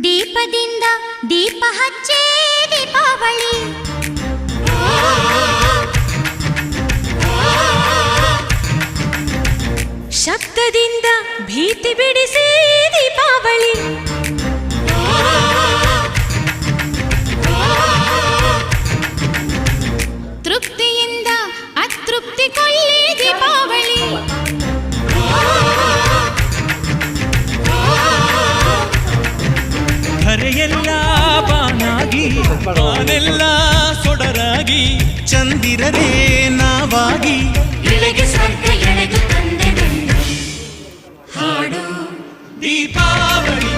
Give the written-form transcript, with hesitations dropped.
ದೀಪದಿಂದ ದೀಪ ಹಚ್ಚೇ ದೀಪಾವಳಿ, ಶಬ್ದದಿಂದ ಭೀತಿ ಬಿಡಿಸಿ ದೀಪಾವಳಿ, ತೃಪ್ತಿಯಿಂದ ಅತೃಪ್ತಿ ಕೊಲ್ಲಿ ದೀಪಾವಳಿ, ಧರೆಯೆಲ್ಲ ಬಾನಾಗಿ ಬಾನೆಲ್ಲ ಸೊಡರಾಗಿ ಚಂದಿರರೇ ನಾವಾಗಿ ಬೆಳಗ್ಗೆ ಸ್ವರ್ಗ ಎಳೆದು ತಂದೆ ಹಾಡು ದೀಪಾವಳಿ